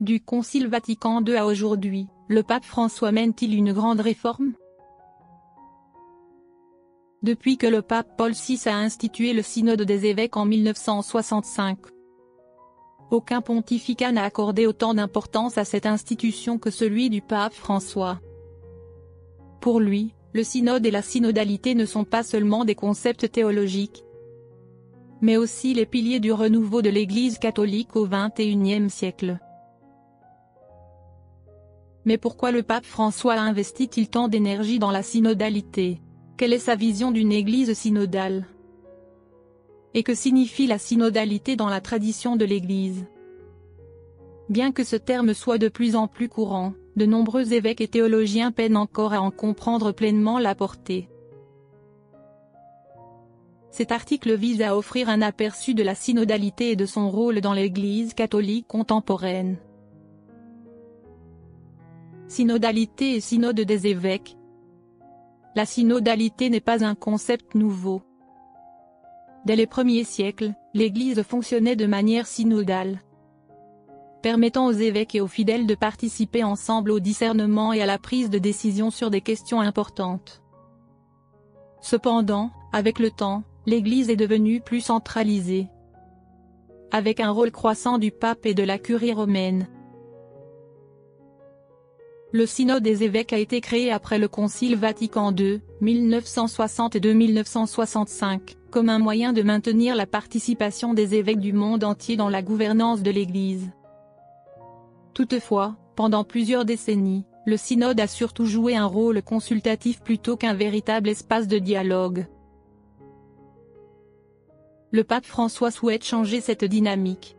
Du Concile Vatican II à aujourd'hui, le pape François mène-t-il une grande réforme? Depuis que le pape Paul VI a institué le synode des évêques en 1965, aucun pontificat n'a accordé autant d'importance à cette institution que celui du pape François. Pour lui, le synode et la synodalité ne sont pas seulement des concepts théologiques, mais aussi les piliers du renouveau de l'Église catholique au XXIe siècle. Mais pourquoi le pape François investit-il tant d'énergie dans la synodalité? Quelle est sa vision d'une Église synodale? Et que signifie la synodalité dans la tradition de l'Église? Bien que ce terme soit de plus en plus courant, de nombreux évêques et théologiens peinent encore à en comprendre pleinement la portée. Cet article vise à offrir un aperçu de la synodalité et de son rôle dans l'Église catholique contemporaine. Synodalité et synode des évêques. La synodalité n'est pas un concept nouveau. Dès les premiers siècles, l'Église fonctionnait de manière synodale, permettant aux évêques et aux fidèles de participer ensemble au discernement et à la prise de décision sur des questions importantes. Cependant, avec le temps, l'Église est devenue plus centralisée, avec un rôle croissant du pape et de la curie romaine. Le synode des évêques a été créé après le Concile Vatican II, 1962-1965, comme un moyen de maintenir la participation des évêques du monde entier dans la gouvernance de l'Église. Toutefois, pendant plusieurs décennies, le synode a surtout joué un rôle consultatif plutôt qu'un véritable espace de dialogue. Le pape François souhaite changer cette dynamique.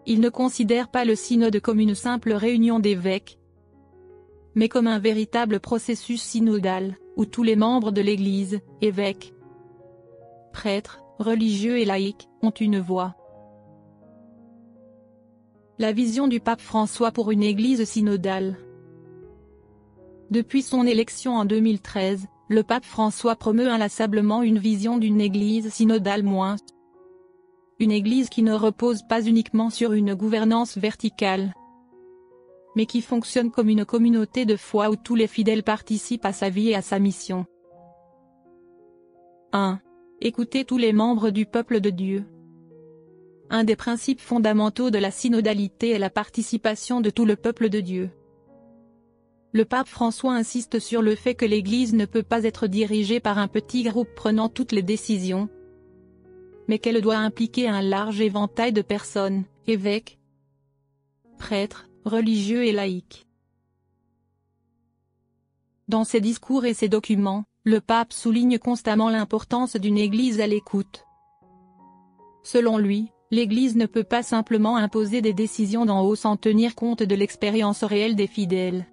Il ne considère pas le synode comme une simple réunion d'évêques, mais comme un véritable processus synodal, où tous les membres de l'Église, évêques, prêtres, religieux et laïcs, ont une voix. La vision du pape François pour une Église synodale. Depuis son élection en 2013, le pape François promeut inlassablement une vision d'une Église synodale une Église qui ne repose pas uniquement sur une gouvernance verticale, mais qui fonctionne comme une communauté de foi où tous les fidèles participent à sa vie et à sa mission. 1. Écouter tous les membres du peuple de Dieu. Un des principes fondamentaux de la synodalité est la participation de tout le peuple de Dieu. Le pape François insiste sur le fait que l'Église ne peut pas être dirigée par un petit groupe prenant toutes les décisions, mais qu'elle doit impliquer un large éventail de personnes, évêques, prêtres, religieux et laïcs. Dans ses discours et ses documents, le pape souligne constamment l'importance d'une Église à l'écoute. Selon lui, l'Église ne peut pas simplement imposer des décisions d'en haut sans tenir compte de l'expérience réelle des fidèles.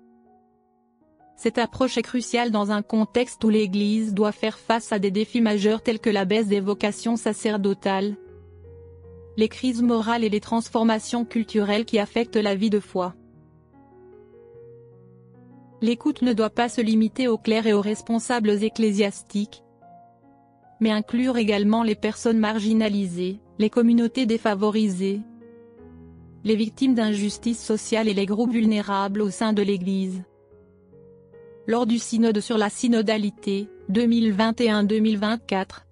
Cette approche est cruciale dans un contexte où l'Église doit faire face à des défis majeurs tels que la baisse des vocations sacerdotales, les crises morales et les transformations culturelles qui affectent la vie de foi. L'écoute ne doit pas se limiter aux clercs et aux responsables ecclésiastiques, mais inclure également les personnes marginalisées, les communautés défavorisées, les victimes d'injustice sociale et les groupes vulnérables au sein de l'Église. Lors du synode sur la synodalité, 2021-2024,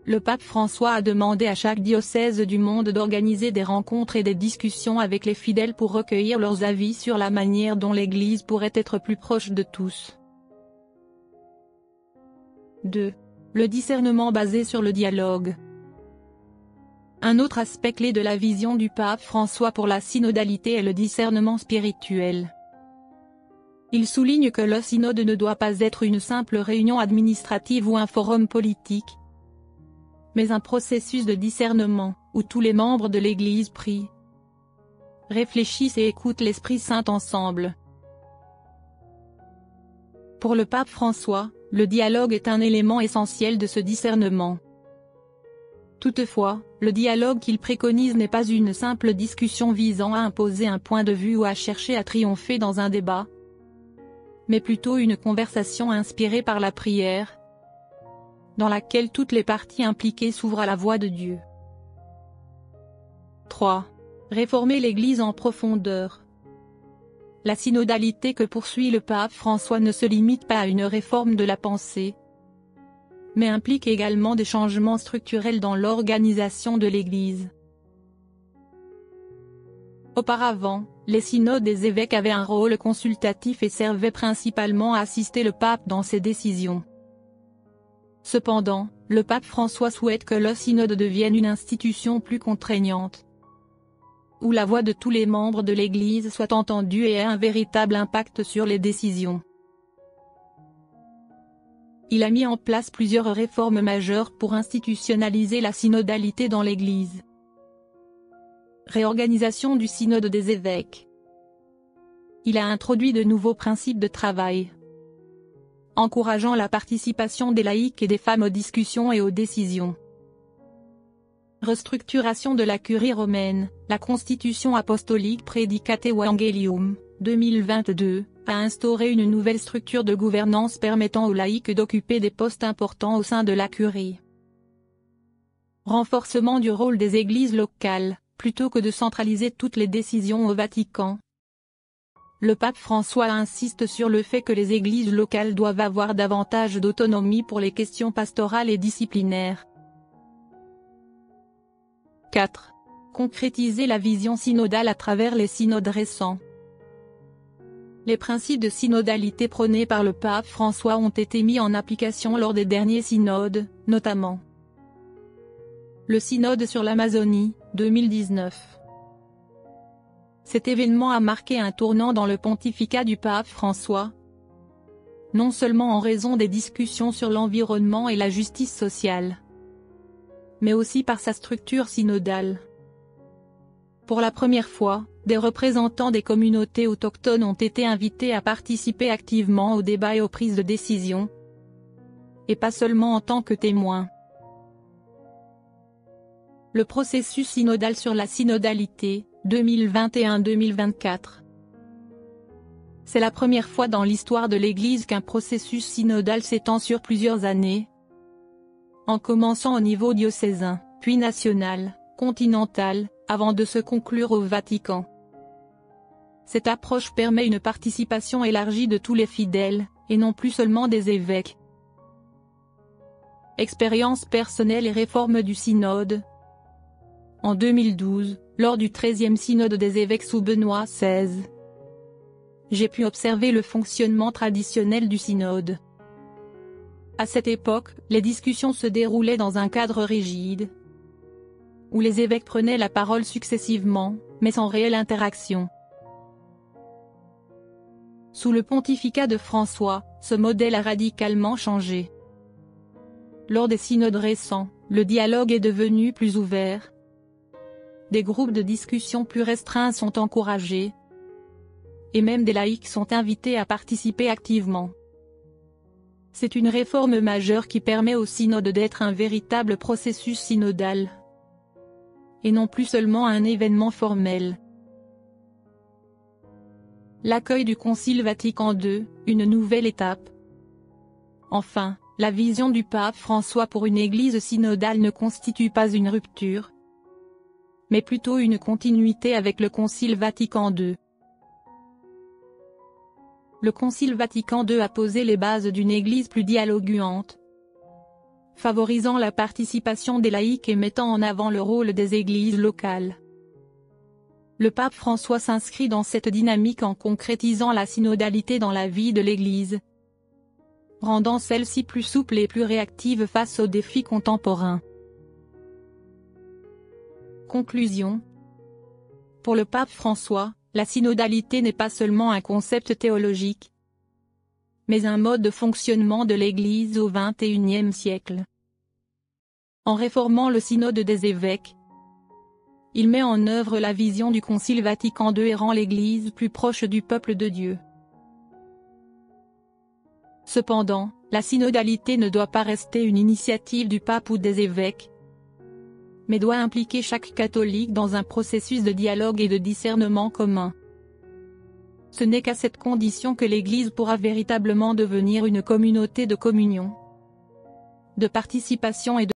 le pape François a demandé à chaque diocèse du monde d'organiser des rencontres et des discussions avec les fidèles pour recueillir leurs avis sur la manière dont l'Église pourrait être plus proche de tous. 2. Le discernement basé sur le dialogue. Un autre aspect clé de la vision du pape François pour la synodalité est le discernement spirituel. Il souligne que le synode ne doit pas être une simple réunion administrative ou un forum politique, mais un processus de discernement, où tous les membres de l'Église prient, réfléchissent et écoutent l'Esprit Saint ensemble. Pour le pape François, le dialogue est un élément essentiel de ce discernement. Toutefois, le dialogue qu'il préconise n'est pas une simple discussion visant à imposer un point de vue ou à chercher à triompher dans un débat, mais plutôt une conversation inspirée par la prière, dans laquelle toutes les parties impliquées s'ouvrent à la voix de Dieu. 3. Réformer l'Église en profondeur. La synodalité que poursuit le pape François ne se limite pas à une réforme de la pensée, mais implique également des changements structurels dans l'organisation de l'Église. Auparavant, les synodes des évêques avaient un rôle consultatif et servaient principalement à assister le pape dans ses décisions. Cependant, le pape François souhaite que le synode devienne une institution plus contraignante, où la voix de tous les membres de l'Église soit entendue et ait un véritable impact sur les décisions. Il a mis en place plusieurs réformes majeures pour institutionnaliser la synodalité dans l'Église. Réorganisation du synode des évêques. Il a introduit de nouveaux principes de travail, encourageant la participation des laïcs et des femmes aux discussions et aux décisions. Restructuration de la curie romaine. La Constitution apostolique Praedicate Evangelium, 2022, a instauré une nouvelle structure de gouvernance permettant aux laïcs d'occuper des postes importants au sein de la curie. Renforcement du rôle des églises locales, plutôt que de centraliser toutes les décisions au Vatican. Le pape François insiste sur le fait que les églises locales doivent avoir davantage d'autonomie pour les questions pastorales et disciplinaires. 4. Concrétiser la vision synodale à travers les synodes récents. Les principes de synodalité prônés par le pape François ont été mis en application lors des derniers synodes, notamment le synode sur l'Amazonie, 2019. Cet événement a marqué un tournant dans le pontificat du pape François, non seulement en raison des discussions sur l'environnement et la justice sociale, mais aussi par sa structure synodale. Pour la première fois, des représentants des communautés autochtones ont été invités à participer activement aux débats et aux prises de décision, et pas seulement en tant que témoins. Le processus synodal sur la synodalité, 2021-2024. C'est la première fois dans l'histoire de l'Église qu'un processus synodal s'étend sur plusieurs années, en commençant au niveau diocésain, puis national, continental, avant de se conclure au Vatican. Cette approche permet une participation élargie de tous les fidèles, et non plus seulement des évêques. Expérience personnelle et réforme du synode. En 2012, lors du 13e synode des évêques sous Benoît XVI, j'ai pu observer le fonctionnement traditionnel du synode. À cette époque, les discussions se déroulaient dans un cadre rigide, où les évêques prenaient la parole successivement, mais sans réelle interaction. Sous le pontificat de François, ce modèle a radicalement changé. Lors des synodes récents, le dialogue est devenu plus ouvert. Des groupes de discussion plus restreints sont encouragés, et même des laïcs sont invités à participer activement. C'est une réforme majeure qui permet au synode d'être un véritable processus synodal, et non plus seulement un événement formel. L'accueil du Concile Vatican II, une nouvelle étape. Enfin, la vision du pape François pour une Église synodale ne constitue pas une rupture, mais plutôt une continuité avec le Concile Vatican II. Le Concile Vatican II a posé les bases d'une Église plus dialoguante, favorisant la participation des laïcs et mettant en avant le rôle des églises locales. Le pape François s'inscrit dans cette dynamique en concrétisant la synodalité dans la vie de l'Église, rendant celle-ci plus souple et plus réactive face aux défis contemporains. Conclusion. Pour le pape François, la synodalité n'est pas seulement un concept théologique, mais un mode de fonctionnement de l'Église au XXIe siècle. En réformant le synode des évêques, il met en œuvre la vision du Concile Vatican II et rend l'Église plus proche du peuple de Dieu. Cependant, la synodalité ne doit pas rester une initiative du pape ou des évêques, mais doit impliquer chaque catholique dans un processus de dialogue et de discernement commun. Ce n'est qu'à cette condition que l'Église pourra véritablement devenir une communauté de communion, de participation et de